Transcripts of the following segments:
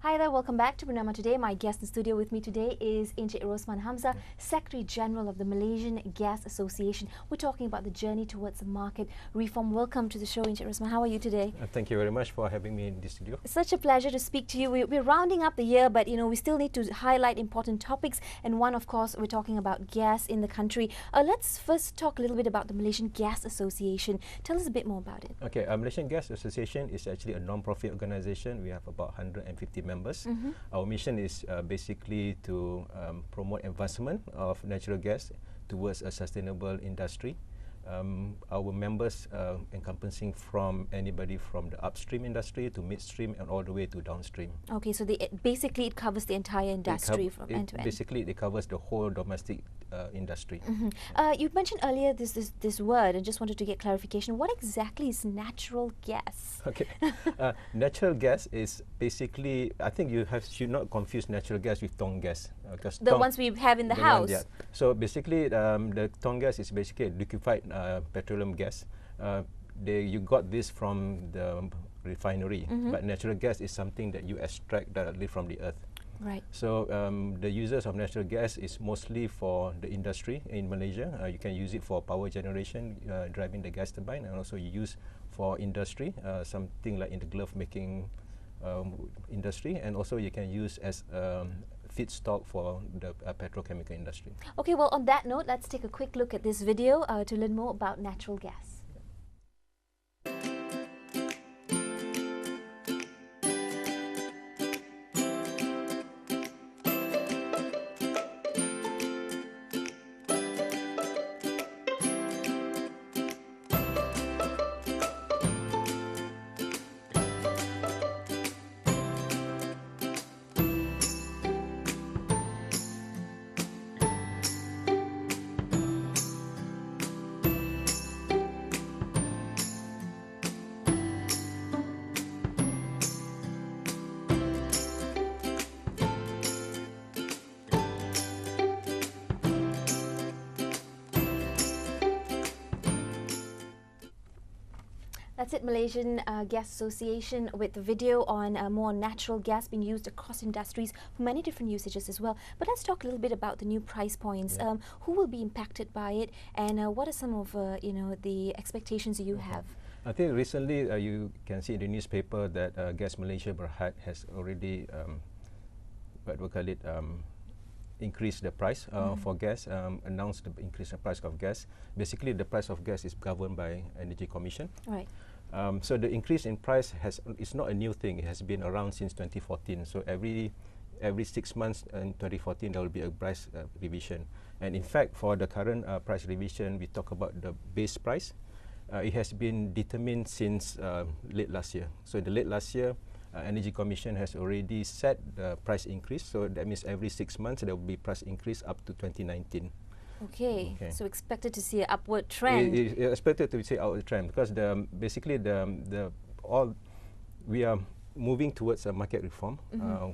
Hi there, welcome back to BERNAMA Today. My guest in studio with me today is Encik Rosman Hamzah, Secretary General of the Malaysian Gas Association. We're talking about the journey towards the market reform. Welcome to the show, Encik Rosman. How are you today? Thank you very much for having me in the studio. It's such a pleasure to speak to you. We're rounding up the year, but we still need to highlight important topics. And one, of course, we're talking about gas in the country. Let's first talk a little bit about the Malaysian Gas Association. Tell us a bit more about it. Okay, Malaysian Gas Association is actually a non-profit organisation. We have about 150 members. Our mission is basically to promote advancement of natural gas towards a sustainable industry. Our members encompassing from anybody from the upstream industry to midstream and all the way to downstream. Okay, so basically it covers the entire industry from end to end. Basically, it covers the whole domestic industry. You mentioned earlier this word, and just wanted to get clarification. What exactly is natural gas? Okay, natural gas is basically, I think you should not confuse natural gas with tong gas. The ones we have in the house. Yeah. So basically, the tong gas is basically liquefied petroleum gas. You got this from the refinery, but natural gas is something that you extract directly from the earth. Right. So the users of natural gas is mostly for the industry in Malaysia. You can use it for power generation, driving the gas turbine, and also you use for industry, something like in the glove making industry, and also you can use as feedstock for the petrochemical industry. Okay, well, on that note, let's take a quick look at this video to learn more about natural gas. That's it, Malaysian Gas Association with the video on more natural gas being used across industries for many different usages as well. But let's talk a little bit about the new price points. Who will be impacted by it, and what are some of the expectations you have? I think recently you can see in the newspaper that Gas Malaysia Berhad has already increased the price for gas, announced the increase in price of gas. Basically, the price of gas is governed by Energy Commission. Right. So the increase in price is not a new thing. It has been around since 2014. So every 6 months in 2014 there will be a price revision. And in fact, for the current price revision, we talk about the base price. It has been determined since late last year. So the late last year, Energy Commission has already set the price increase. So that means every 6 months there will be price increase up to 2019. Okay. So expected to see an upward trend. Expected to see upward trend because basically we are moving towards a market reform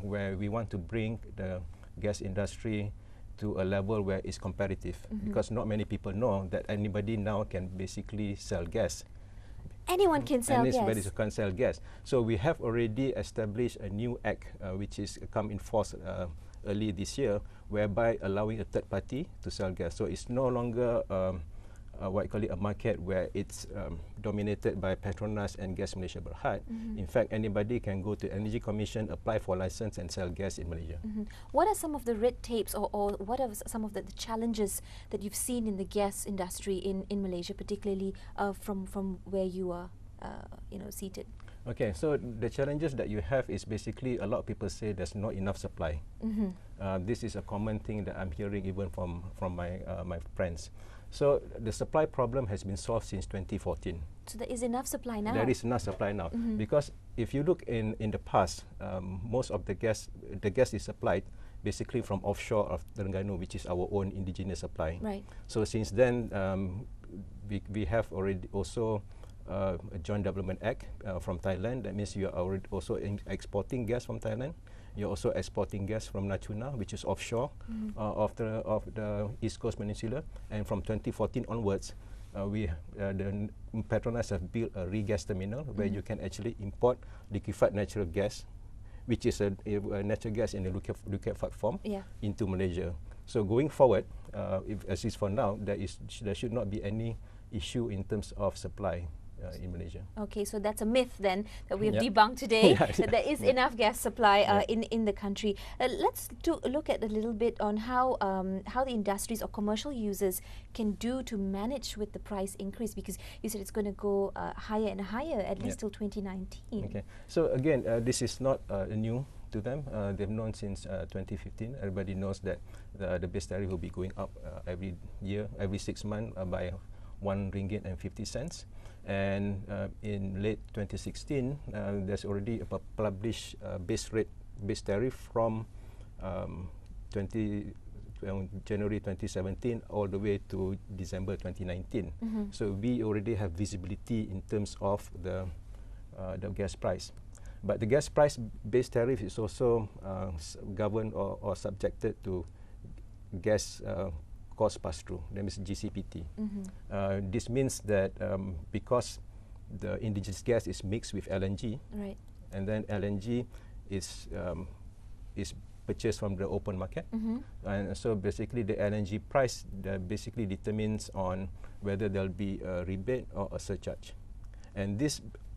where we want to bring the gas industry to a level where it's competitive, because not many people know that anybody now can basically sell gas. Anyone can sell gas. Anybody can sell gas. So we have already established a new act which is come in force early this year, whereby allowing a third party to sell gas. So it's no longer what you call it a market where it's dominated by Petronas and Gas Malaysia Berhad. In fact, anybody can go to Energy Commission, apply for license and sell gas in Malaysia. What are some of the red tapes or what are some of the challenges that you've seen in the gas industry in Malaysia, particularly from where you are seated? Okay, so the challenges that you have is basically a lot of people say there's not enough supply. This is a common thing that I'm hearing even from my friends. So the supply problem has been solved since 2014. So there is enough supply now? There is enough supply now. Because if you look in the past, most of the gas is supplied basically from offshore of Terengganu, which is our own indigenous supply. Right. So since then, we have already also a Joint Development Act from Thailand. That means you are also exporting gas from Thailand. You're also exporting gas from Natuna, which is offshore of the East Coast Peninsula. And from 2014 onwards, the Petronas have built a regas terminal where you can actually import liquefied natural gas which is a natural gas in a liquefied form, Yeah. into Malaysia. So going forward, as is for now, there should not be any issue in terms of supply in Malaysia. Okay, so that's a myth then that we have Yep. debunked today, Yeah, that there is enough gas supply Yeah. in the country. Let's look at a little bit on how the industries or commercial users can do to manage with the price increase, because you said it's going to go higher and higher, at least till 2019. Okay, so again, this is not new to them. They've known since 2015. Everybody knows that the base tariff will be going up every year, every 6 months by RM1.50. And in late 2016, there's already a published base tariff from January 2017 all the way to December 2019. So we already have visibility in terms of the gas price. But the gas price base tariff is also governed or subjected to gas cost pass-through, that means GCPT. This means that because the indigenous gas is mixed with LNG, Right. and then LNG is purchased from the open market, and so basically the LNG price basically determines on whether there'll be a rebate or a surcharge, and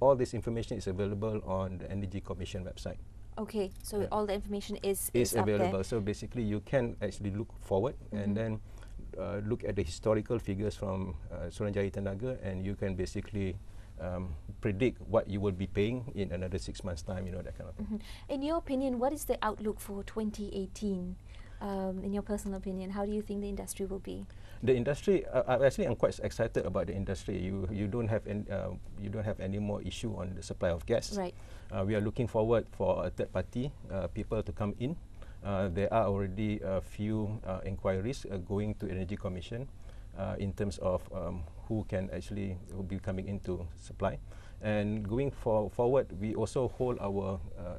all this information is available on the Energy Commission website. Okay, so all the information is up available. there. So basically, you can actually look forward and then look at the historical figures from Suruhanjaya Tenaga, and you can basically predict what you will be paying in another 6 months' time, that kind of thing. In your opinion, what is the outlook for 2018? In your personal opinion, how do you think the industry will be? The industry, I'm quite excited about the industry. You don't have any more issue on the supply of gas. Right. We are looking forward for a third party people to come in. There are already a few inquiries going to Energy Commission in terms of who will be coming into supply. And going forward, we also hold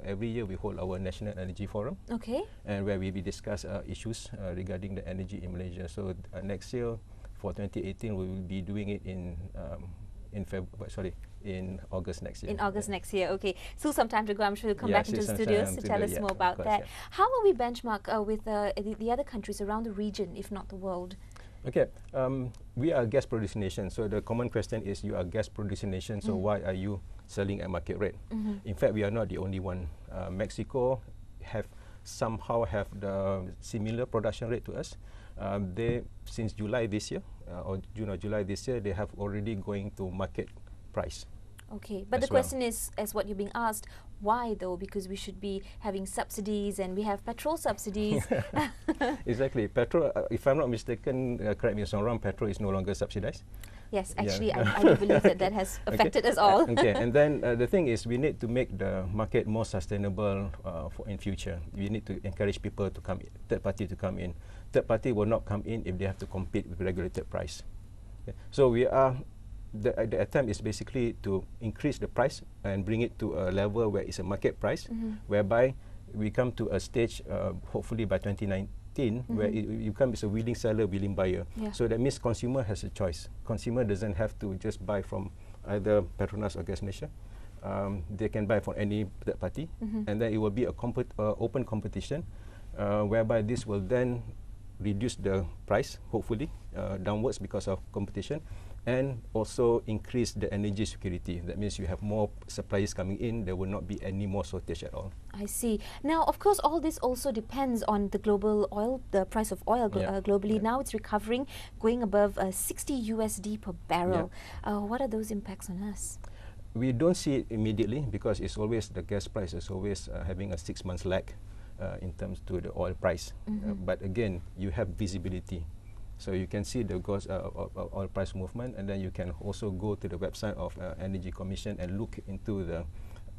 every year we hold our National Energy Forum. Okay. And where we discuss issues regarding the energy in Malaysia. So next year, for 2018, we will be doing it in August next year. In August next year, okay. Still some time to go. I'm sure you'll come back into the studios to tell us more about that. How will we benchmark with the other countries around the region, if not the world? Okay, we are a gas producing nation, so the common question is, you are a gas producing nation, so why are you selling at market rate? In fact, we are not the only one. Mexico somehow have the similar production rate to us. They, since July this year, or June or July this year, they have already going to market price. Okay, but the question is, as what you're being asked, why though? Because we should be having subsidies, and we have petrol subsidies. Exactly. Petrol, if I'm not mistaken, correct me if I'm wrong, petrol is no longer subsidized. Yes, actually, I do believe that has affected us all. Okay, and then the thing is, we need to make the market more sustainable in future. We need to encourage people to come in, third party to come in. Third party will not come in if they have to compete with regulated price. Okay. So the attempt is basically to increase the price and bring it to a level where it's a market price, whereby we come to a stage, hopefully by 2019, where you come as a willing seller, willing buyer. Yeah. So that means consumer has a choice. Consumer doesn't have to just buy from either Petronas or Gas Malaysia. They can buy from any third party, and then it will be a open competition, whereby this will then reduce the price, hopefully, downwards because of competition, and also increase the energy security. That means you have more suppliers coming in, there will not be any more shortage at all. I see. Now, of course, all this also depends on the the price of oil globally. Now it's recovering, going above 60 USD per barrel. What are those impacts on us? We don't see it immediately, because it's always, the gas price is always having a 6 months lag in terms to the oil price. But again, you have visibility. So you can see the oil price movement, and then you can also go to the website of Energy Commission and look into the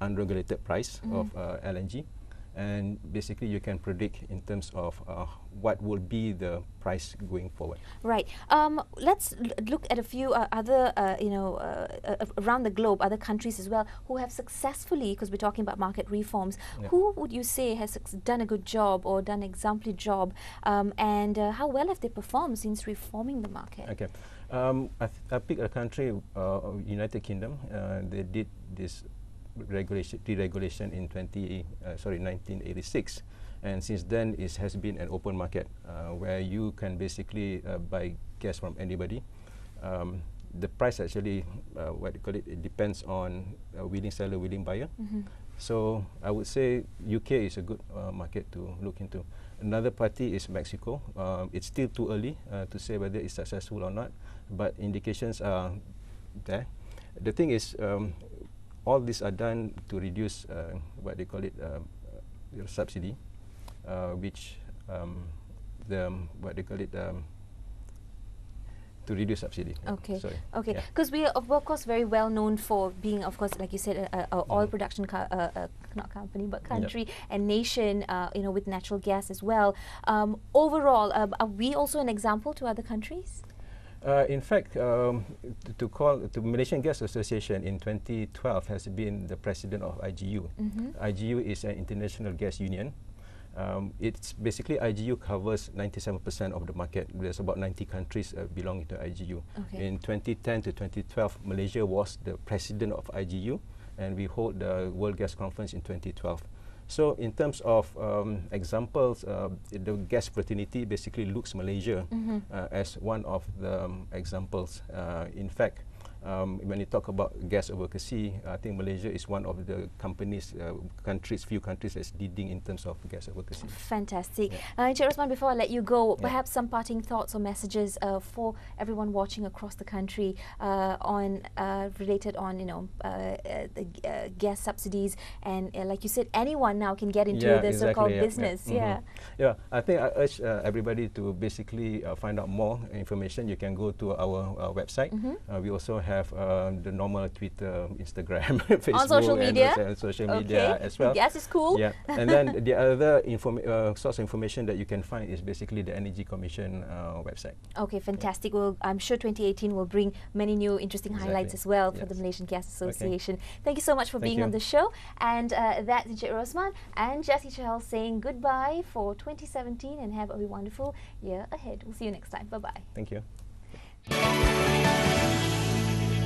unregulated price of LNG. And basically you can predict in terms of what will be the price going forward. Right. Let's look at a few other, around the globe, other countries as well, who have successfully, because we're talking about market reforms, who would you say has done a good job or done an exemplary job, and how well have they performed since reforming the market? Okay. I picked a country, United Kingdom. They did this deregulation in 1986, and since then it has been an open market where you can basically buy gas from anybody. The price actually, what you call it, it depends on willing seller, willing buyer. So I would say UK is a good market to look into. Another party is Mexico. It's still too early to say whether it's successful or not, but indications are there. The thing is, all these are done to reduce what they call it, subsidy, which what they call it, to reduce subsidy. Okay. Sorry. Okay. Yeah. Because we are of course very well known for being, of course, like you said, a oil production not company but country and nation, you know, with natural gas as well. Overall, are we also an example to other countries? In fact, the Malaysian Gas Association in 2012 has been the president of IGU. IGU is an international gas union. It's basically IGU covers 97% of the market. There's about 90 countries belonging to IGU. Okay. In 2010 to 2012, Malaysia was the president of IGU, and we hold the World Gas Conference in 2012. So in terms of examples, the gas fraternity basically looks Malaysia as one of the examples. In fact, when you talk about gas advocacy, I think Malaysia is one of the few countries that's leading in terms of gas advocacy. Fantastic. Yeah. Encik Rosman, before I let you go, perhaps some parting thoughts or messages for everyone watching across the country on related on, you know, the gas subsidies, and like you said, anyone now can get into the so-called business. Yeah, I think I urge everybody to basically find out more information. You can go to our website. We also have the normal Twitter, Instagram, Facebook, on social media, and social media as well. Gas is cool. Yeah, and then the other source of information that you can find is basically the Energy Commission website. Okay, fantastic. Well, I'm sure 2018 will bring many new interesting highlights as well for the Malaysian Gas Association. Thank you so much for being on the show. And that's Encik Rosman and Jessy Chahal saying goodbye for 2017 and have a wonderful year ahead. We'll see you next time. Bye-bye. Thank you.